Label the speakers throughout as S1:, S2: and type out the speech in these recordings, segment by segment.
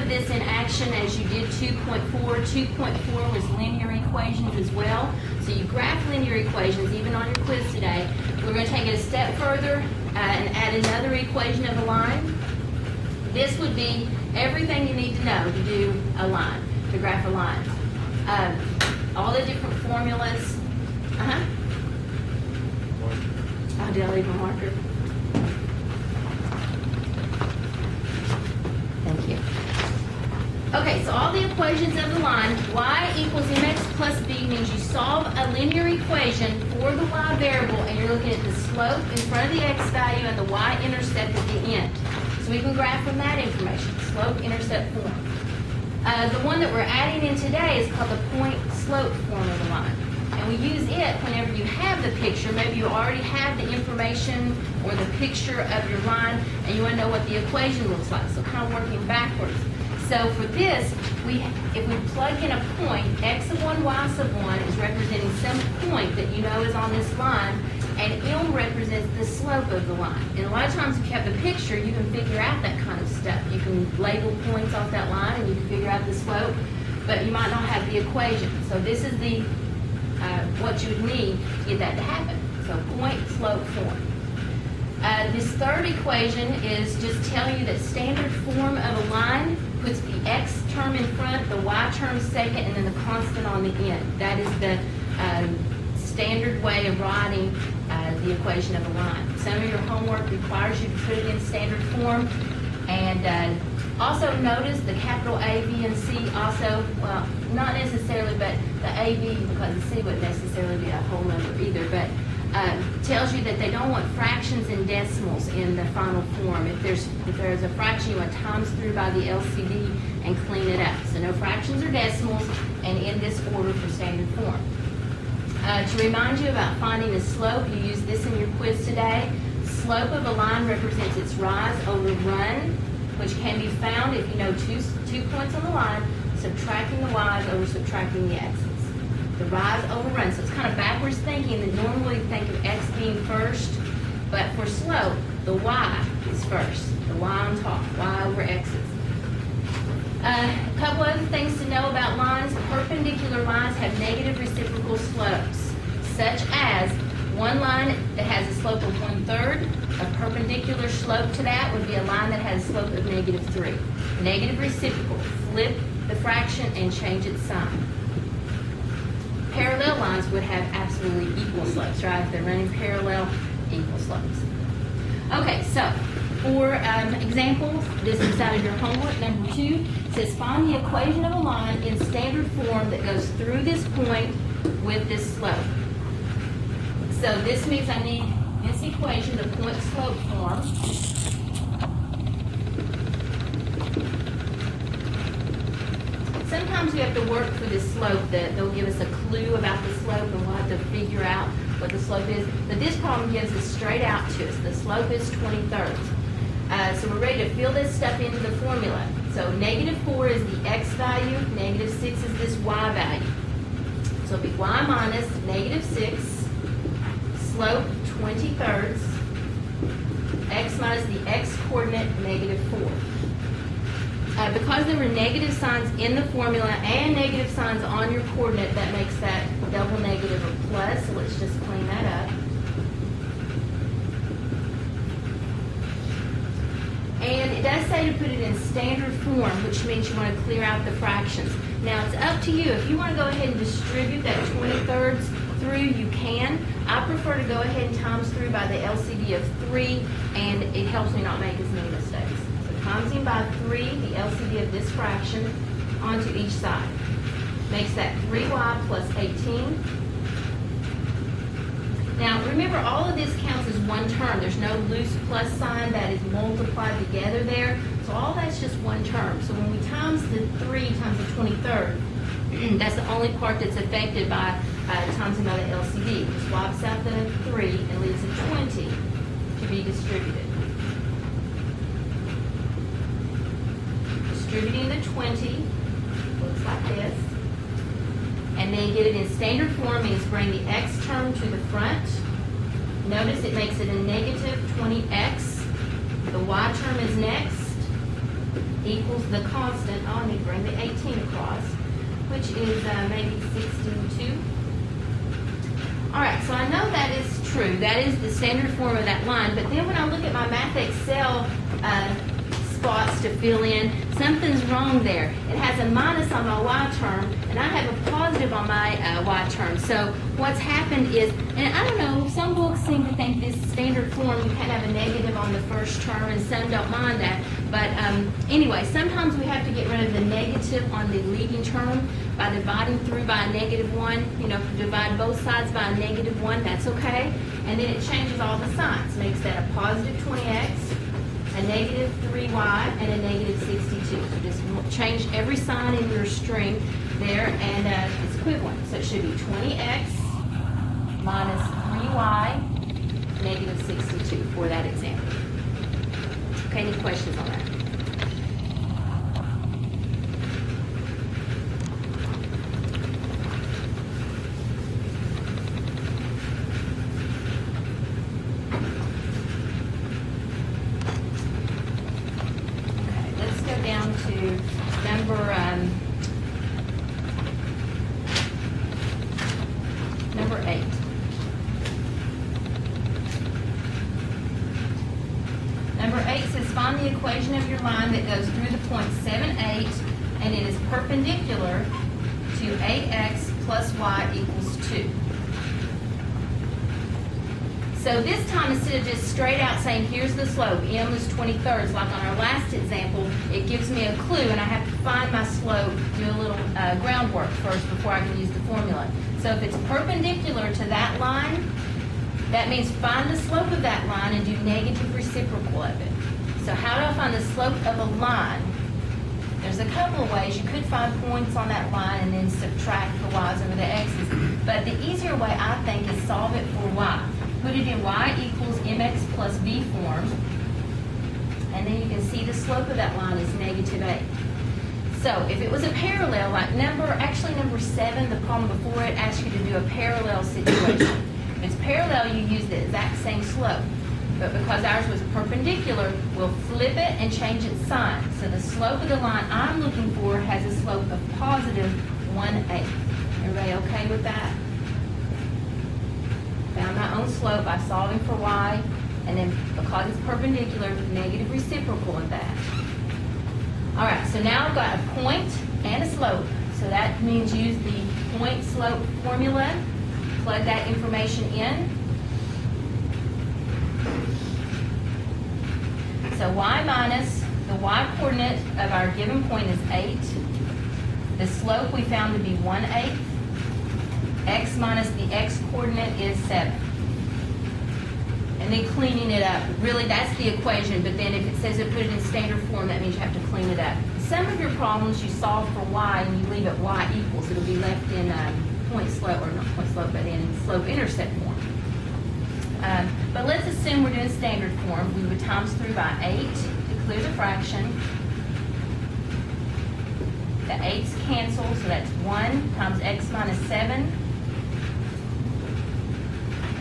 S1: of this in action as you did 2.4. 2.4 was linear equations as well. So you graph linear equations even on your quiz today. We're going to take it a step further and add another equation of a line. This would be everything you need to know to do a line, to graph a line. All the different formulas. Oh, did I leave a marker? Thank you. Okay, so all the equations of the line, y equals mx plus b means you solve a linear equation for the y variable and you're looking at the slope in front of the x value and the y-intercept at the end. So we can graph from that information, slope-intercept form. The one that we're adding in today is called the point-slope form of the line. And we use it whenever you have the picture. Maybe you already have the information or the picture of your line and you want to know what the equation looks like. So kind of working backwards. So for this, if we plug in a point, x sub 1, y sub 1 is representing some point that you know is on this line, and m represents the slope of the line. And a lot of times if you have the picture, you can figure out that kind of stuff. You can label points off that line and you can figure out the slope, but you might not have the equation. So this is the what you would need to get that to happen. So point-slope form. This third equation is just telling you that standard form of a line puts the x term in front, the y term second, and then the constant on the end. That is the standard way of writing the equation of a line. Some of your homework requires you to put it in standard form. And also notice the capital A, B, and C also, well, not necessarily, but the A, B, because the C wouldn't necessarily be a whole number either, but tells you that they don't want fractions and decimals in the final form. If there's a fraction, you want times through by the LCD and clean it up. So no fractions or decimals, and in this order for standard form. To remind you about finding the slope, you use this in your quiz today. Slope of a line represents its rise over run, which can be found if you know two points on the line, subtracting the y's over subtracting the x's. The rise over run. So it's kind of backwards thinking that normally we think of x being first, but for slope, the y is first. The y on top, y over x's. A couple other things to know about lines. Perpendicular lines have negative reciprocal slopes, such as one line that has a slope of 1/3. A perpendicular slope to that would be a line that has a slope of -3. Negative reciprocal. Flip the fraction and change its sign. Parallel lines would have absolutely equal slopes, right? If they're running parallel, equal slopes. Okay, so for example, this is out of your homework, number 2. It says find the equation of a line in standard form that goes through this point with this slope. So this means I need this equation, the point-slope form. Sometimes we have to work for this slope. They'll give us a clue about the slope and we'll have to figure out what the slope is. But this problem gives it straight out to us. The slope is 20/3. So we're ready to fill this stuff into the formula. So -4 is the x value, -6 is this y value. So it'll be y minus -6, slope 20/3, x minus the x coordinate -4. Because there were negative signs in the formula and negative signs on your coordinate, that makes that double negative a plus. So let's just clean that up. And it does say to put it in standard form, which means you want to clear out the fractions. Now it's up to you. If you want to go ahead and distribute that 20/3 through, you can. I prefer to go ahead and times through by the LCD of 3, and it helps me not make as many mistakes. So timesing by 3, the LCD of this fraction, onto each side. Makes that 3y plus 18. Now remember, all of this counts as one term. There's no loose plus sign that is multiplied together there. So all that's just one term. So when we times the 3 times the 20/3, that's the only part that's affected by timesing by the LCD. It swaps out the 3 and leaves a 20 to be distributed. Distributing the 20 looks like this. And then get it in standard form means bring the x term to the front. Notice it makes it a -20x. The y term is next. equals the constant. Oh, I need to bring the 18 across, which is maybe 62. All right, so I know that is true. That is the standard form of that line. But then when I look at my Math Excel spots to fill in, something's wrong there. It has a minus on my y term, and I have a positive on my y term. So what's happened is, and I don't know, some books seem to think this standard form, you can't have a negative on the first term, and some don't mind that. But anyway, sometimes we have to get rid of the negative on the leading term by dividing through by a -1. You know, divide both sides by a -1, that's okay. And then it changes all the signs, makes that a positive 20x, a negative 3y, and a negative 62. So just change every sign in your string there, and it's equivalent. So it should be 20x minus 3y, negative 62 for that example. Okay, any questions on that? Down to number 8. Number 8 says find the equation of your line that goes through the point 7, 8, and it is perpendicular to 8x plus y equals 2. So this time, instead of just straight out saying, here's the slope, m is 20/3, like on our last example, it gives me a clue, and I have to find my slope, do a little groundwork first before I can use the formula. So if it's perpendicular to that line, that means find the slope of that line and do negative reciprocal of it. So how do I find the slope of a line? There's a couple of ways. You could find points on that line and then subtract the y's over the x's. But the easier way, I think, is solve it for y. Put it in y equals mx plus b form, and then you can see the slope of that line is negative 8. So if it was a parallel, like number 7, the problem before it asks you to do a parallel situation. If it's parallel, you use the exact same slope. But because ours was perpendicular, we'll flip it and change its sign. So the slope of the line I'm looking for has a slope of positive 1/8. Everybody okay with that? Found my own slope by solving for y, and then because it's perpendicular, negative reciprocal of that. All right, so now I've got a point and a slope. So that means use the point slope formula, plug that information in. So y minus the y coordinate of our given point is 8. The slope we found to be 1/8. X minus the x coordinate is 7. And then cleaning it up. Really, that's the equation, but then if it says to put it in standard form, that means you have to clean it up. Some of your problems you solve for y and you leave it y equals. It'll be left in point slope, or not point slope, but in slope intercept form. But let's assume we're doing standard form. We would times through by 8 to clear the fraction. The 8's cancel, so that's 1 times x minus 7.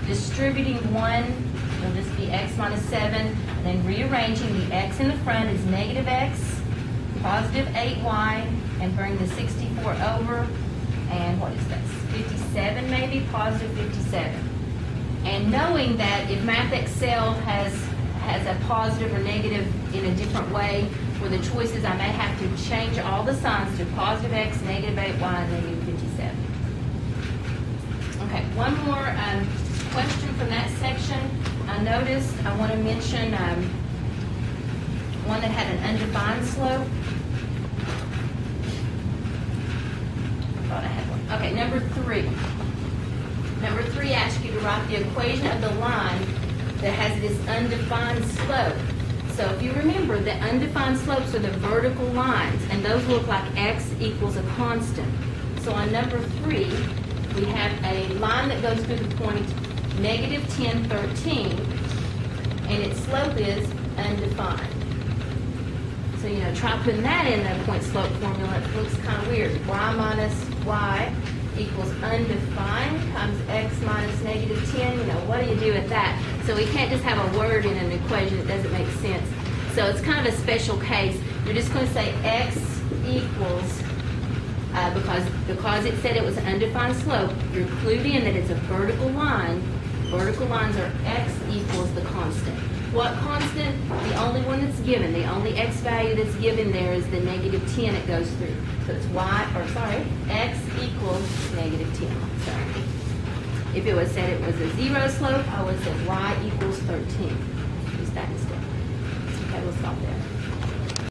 S1: Distributing 1 will just be x minus 7, and then rearranging the x in the front is negative x, positive 8y, and bring the 64 over, and what is that, 57 maybe, positive 57. And knowing that if Math Excel has a positive or negative in a different way, for the choices I may have to change all the signs to positive x, negative 8y, and negative 57. Okay, one more question from that section. I noticed, I want to mention one that had an undefined slope. I thought I had one. Okay, number 3. Number 3 asks you to write the equation of the line that has this undefined slope. So if you remember, the undefined slopes are the vertical lines, and those look like x equals a constant. So on number 3, we have a line that goes through the point negative 10, 13, and its slope is undefined. So, try putting that in the point slope formula. It looks kind of weird. Y minus y equals undefined times x minus negative 10. What do you do with that? So we can't just have a word in an equation that doesn't make sense. So it's kind of a special case. you're just gonna say x equals, because it said it was an undefined slope, you include in that it's a vertical line. Vertical lines are x equals the constant. What constant? The only one that's given, the only x value that's given there is the -10 it goes through. So it's x equals -10. Sorry. If it was said it was a 0 slope, I would have said y equals 13. Use that instead. Okay, we'll stop there.